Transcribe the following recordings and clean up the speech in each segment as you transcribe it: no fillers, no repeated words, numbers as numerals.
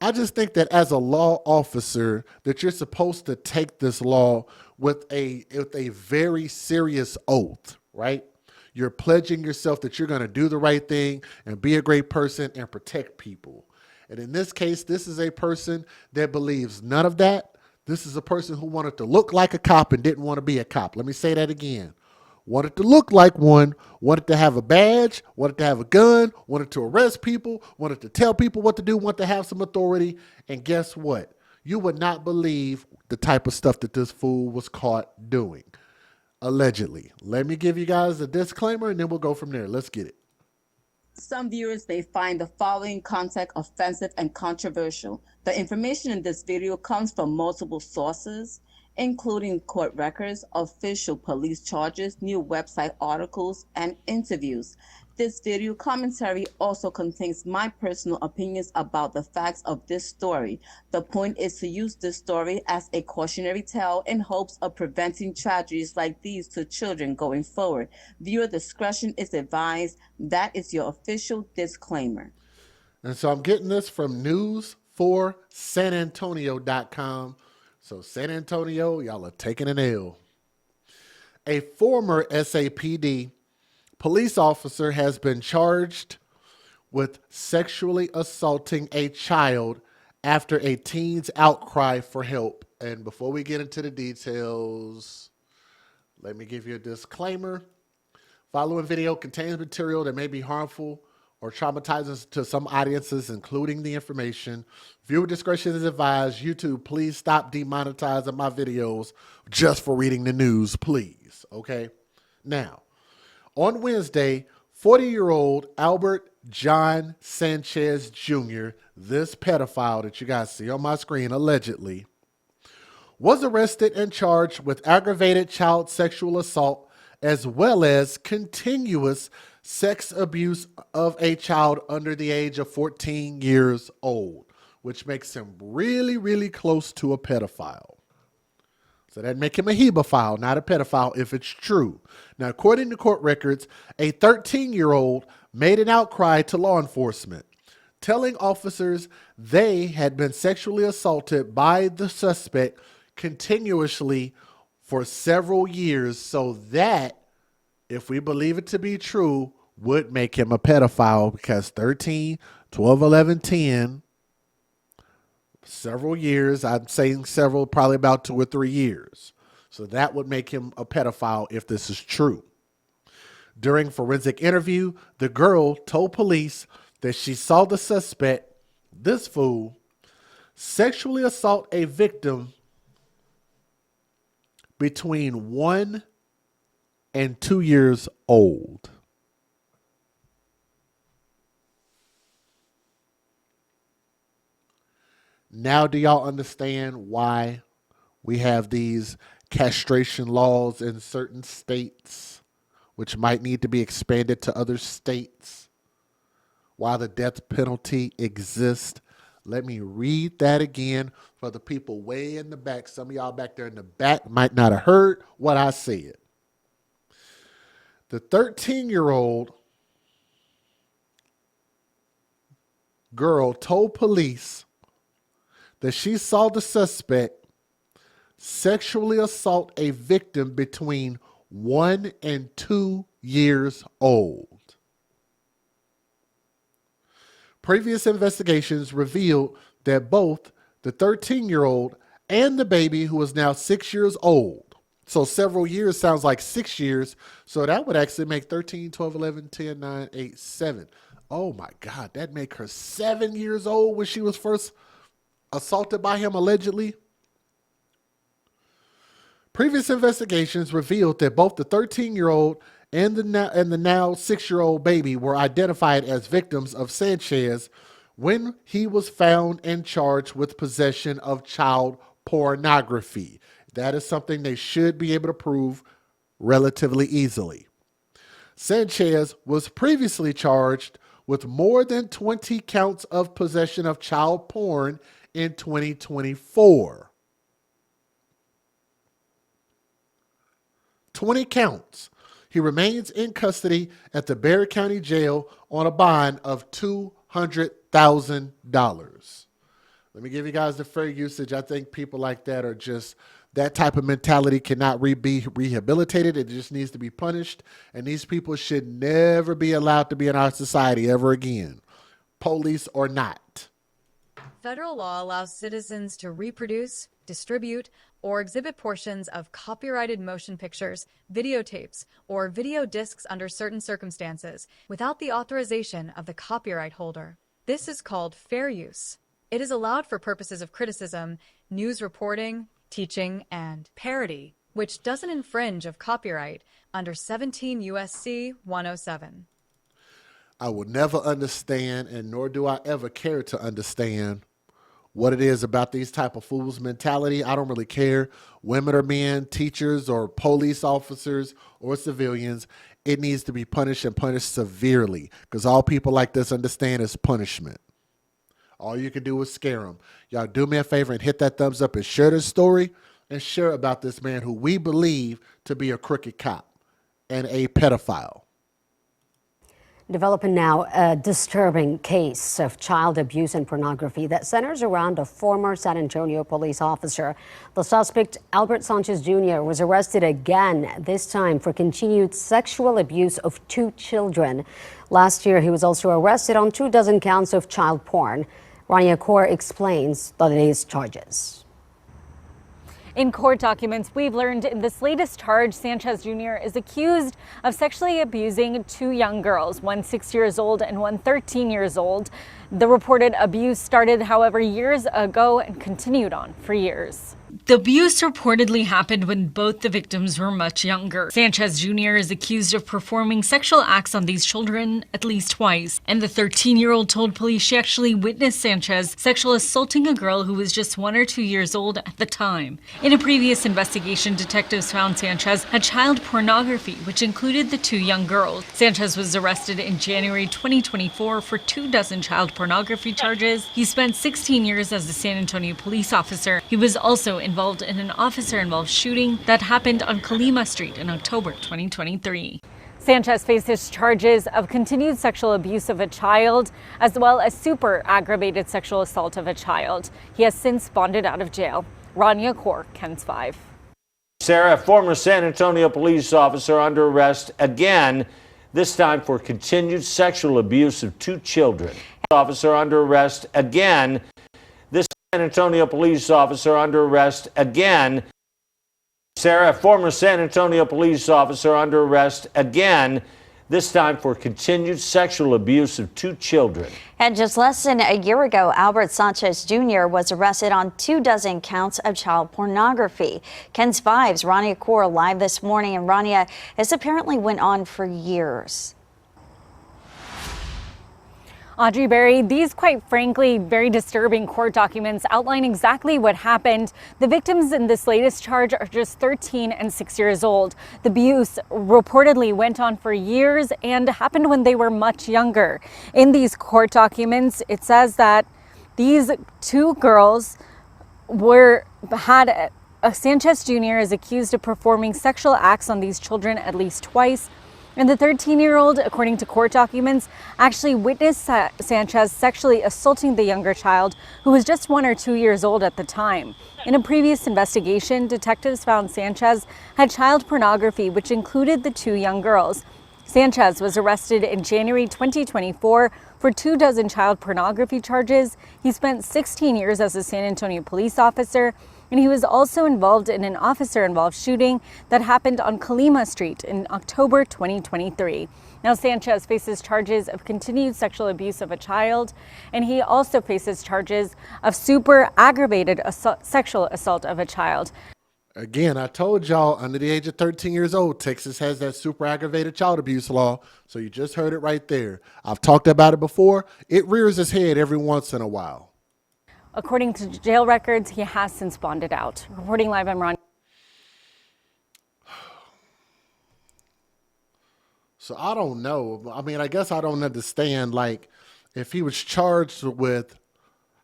I just think that as a law officer, that you're supposed to take this law with a very serious oath, right? You're pledging yourself that you're going to do the right thing and be a great person and protect people. And in this case, this is a person that believes none of that. This is a person who wanted to look like a cop and didn't want to be a cop. Let me say that again. Wanted to look like one, wanted to have a badge, wanted to have a gun, wanted to arrest people, wanted to tell people what to do, wanted to have some authority. And guess what? You would not believe the type of stuff that this fool was caught doing, allegedly. Let me give you guys a disclaimer and then we'll go from there. Let's get it. Some viewers may find the following content offensive and controversial. The information in this video comes from multiple sources, including court records, official police charges, new website articles, and interviews. This video commentary also contains my personal opinions about the facts of this story. The point is to use this story as a cautionary tale in hopes of preventing tragedies like these to children going forward. Viewer discretion is advised. That is your official disclaimer. And so I'm getting this from news4sanantonio.com. So San Antonio, y'all are taking an L. A former SAPD police officer has been charged with sexually assaulting a child after a teen's outcry for help. And before we get into the details, let me give you a disclaimer. Following video contains material that may be harmful or traumatizing to some audiences, including the information. Viewer discretion is advised. YouTube, please stop demonetizing my videos just for reading the news, please. Okay? Now, on Wednesday, 40-year-old Albert John Sanchez Jr., this pedophile that you guys see on my screen, allegedly, was arrested and charged with aggravated child sexual assault as well as continuous sex abuse of a child under the age of 14 years old, which makes him really, really close to a pedophile. So that make him a hebephile, not a pedophile, if it's true. Now, according to court records, a 13-year-old made an outcry to law enforcement, telling officers they had been sexually assaulted by the suspect continuously for several years. So that, if we believe it to be true, would make him a pedophile because 13, 12, 11, 10, several years. I'm saying several, probably about 2 or 3 years. So that would make him a pedophile if this is true. During forensic interview, the girl told police that she saw the suspect, this fool, sexually assault a victim between 1 and 2 years old. Now, do y'all understand why we have these castration laws in certain states, which might need to be expanded to other states? Why the death penalty exists? Let me read that again for the people way in the back. Some of y'all back there in the back might not have heard what I said. The 13-year-old girl told police that she saw the suspect sexually assault a victim between 1 and 2 years old. Previous investigations revealed that both the 13-year-old and the baby, who is now 6 years old, so several years sounds like 6 years, so that would actually make 13, 12, 11, 10, 9, 8, 7. Oh my God, that make her 7 years old when she was first assaulted by him, allegedly. Previous investigations revealed that both the 13-year-old and the now 6-year-old baby were identified as victims of Sanchez when he was found and charged with possession of child pornography. That is something they should be able to prove relatively easily. Sanchez was previously charged with more than 20 counts of possession of child porn in 2024. 20 counts. He remains in custody at the Barry County Jail on a bond of $200,000. Let me give you guys the fair usage. I think people like that are just, that type of mentality cannot be rehabilitated. It just needs to be punished. And these people should never be allowed to be in our society ever again, police or not. Federal law allows citizens to reproduce, distribute, or exhibit portions of copyrighted motion pictures, videotapes, or video discs under certain circumstances without the authorization of the copyright holder. This is called fair use. It is allowed for purposes of criticism, news reporting, teaching, and parody, which doesn't infringe of copyright under 17 U.S.C. 107. I will never understand, and nor do I ever care to understand, what it is about these type of fools mentality. I don't really care. Women or men, teachers or police officers or civilians, it needs to be punished and punished severely, because all people like this understand is punishment. All you can do is scare them. Y'all do me a favor and hit that thumbs up and share this story and share about this man who we believe to be a crooked cop and a pedophile. Developing now a disturbing case of child abuse and pornography that centers around a former San Antonio police officer. The suspect, Albert Sanchez Jr., was arrested again, this time for continued sexual abuse of 2 children. Last year, he was also arrested on 24 counts of child porn. Rania Kaur explains the latest charges. In court documents, we've learned in this latest charge, Sanchez Jr. is accused of sexually abusing 2 young girls, one 6 years old and one 13 years old. The reported abuse started, however, years ago and continued on for years. The abuse reportedly happened when both the victims were much younger. Sanchez Jr. is accused of performing sexual acts on these children at least twice, and the 13-year-old told police she actually witnessed Sanchez sexual assaulting a girl who was just 1 or 2 years old at the time. In a previous investigation, detectives found Sanchez had child pornography, which included the 2 young girls. Sanchez was arrested in January 2024 for 24 child pornography charges. He spent 16 years as a San Antonio police officer. He was also involved in an officer-involved shooting that happened on Colima Street in October 2023. Sanchez faces charges of continued sexual abuse of a child, as well as super aggravated sexual assault of a child. He has since bonded out of jail. Rania Kaur, KENS 5. Sarah, a former San Antonio police officer under arrest again, this time for continued sexual abuse of 2 children. Officer under arrest again. This San Antonio police officer under arrest again. Sarah, a former San Antonio police officer under arrest again, this time for continued sexual abuse of 2 children. And just less than a year ago, Albert Sanchez Jr. was arrested on 24 counts of child pornography. KENS 5's Rania Kaur live this morning, and Rania, this apparently went on for years. Audrey Berry, these quite frankly very disturbing court documents outline exactly what happened. The victims in this latest charge are just 13 and 6 years old. The abuse reportedly went on for years and happened when they were much younger. In these court documents, it says that these 2 girls Sanchez Jr. is accused of performing sexual acts on these children at least twice. And the 13-year-old, according to court documents, actually witnessed Sanchez sexually assaulting the younger child, who was just 1 or 2 years old at the time. In a previous investigation, detectives found Sanchez had child pornography, which included the 2 young girls. Sanchez was arrested in January 2024 for 24 child pornography charges. He spent 16 years as a San Antonio police officer, and he was also involved in an officer-involved shooting that happened on Colima Street in October 2023. Now, Sanchez faces charges of continued sexual abuse of a child, and he also faces charges of super aggravated sexual assault of a child. Again, I told y'all, under the age of 13 years old, Texas has that super aggravated child abuse law. So you just heard it right there. I've talked about it before. It rears its head every once in a while. According to jail records, he has since bonded out. Reporting live, I'm Ron. So I don't know. I mean, I guess I don't understand, like, if he was charged with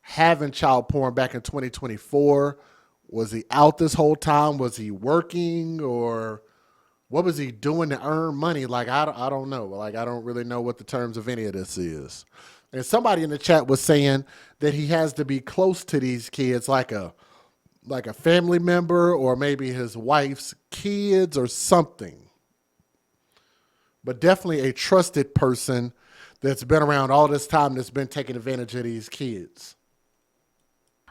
having child porn back in 2024, was he out this whole time? Was he working, or what was he doing to earn money? Like, I don't know. Like, I don't really know what the terms of any of this is. And somebody in the chat was saying that he has to be close to these kids, like a family member or maybe his wife's kids or something. But definitely a trusted person that's been around all this time that's been taking advantage of these kids.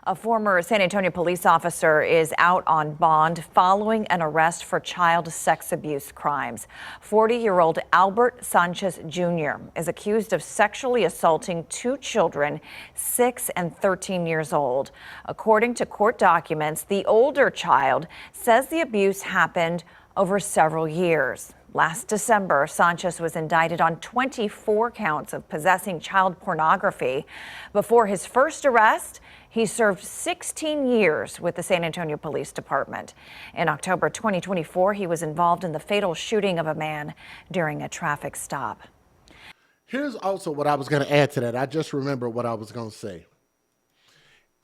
A former San Antonio police officer is out on bond following an arrest for child sex abuse crimes. 40-year-old Albert Sanchez Jr. is accused of sexually assaulting 2 children, 6 and 13 years old. According to court documents, the older child says the abuse happened over several years. Last December, Sanchez was indicted on 24 counts of possessing child pornography. Before his first arrest, he served 16 years with the San Antonio Police Department. In October 2024, he was involved in the fatal shooting of a man during a traffic stop. Here's also what I was going to add to that. I just remember what I was going to say.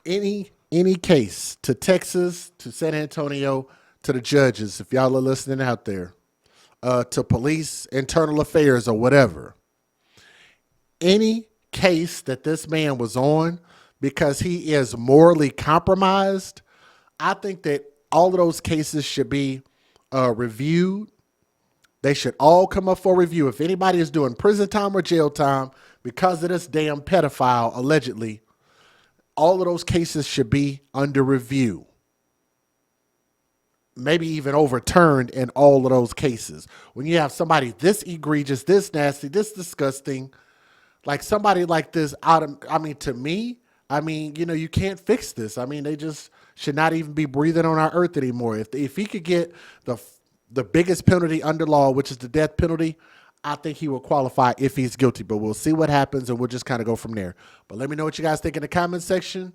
Any case to Texas, to San Antonio, to the judges, if y'all are listening out there, to police, internal affairs, or whatever. Any case that this man was on, because he is morally compromised, I think that all of those cases should be reviewed. They should all come up for review. If anybody is doing prison time or jail time because of this damn pedophile, allegedly, all of those cases should be under review. Maybe even overturned in all of those cases. When you have somebody this egregious, this nasty, this disgusting, like somebody like this to me, you can't fix this. They just should not even be breathing on our earth anymore. If he could get the biggest penalty under law, which is the death penalty, I think he will qualify if he's guilty. But we'll see what happens, and we'll just kind of go from there. But let me know what you guys think in the comment section,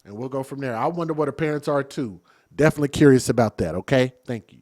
and we'll go from there. I wonder what the parents are too. Definitely curious about that, okay? Thank you.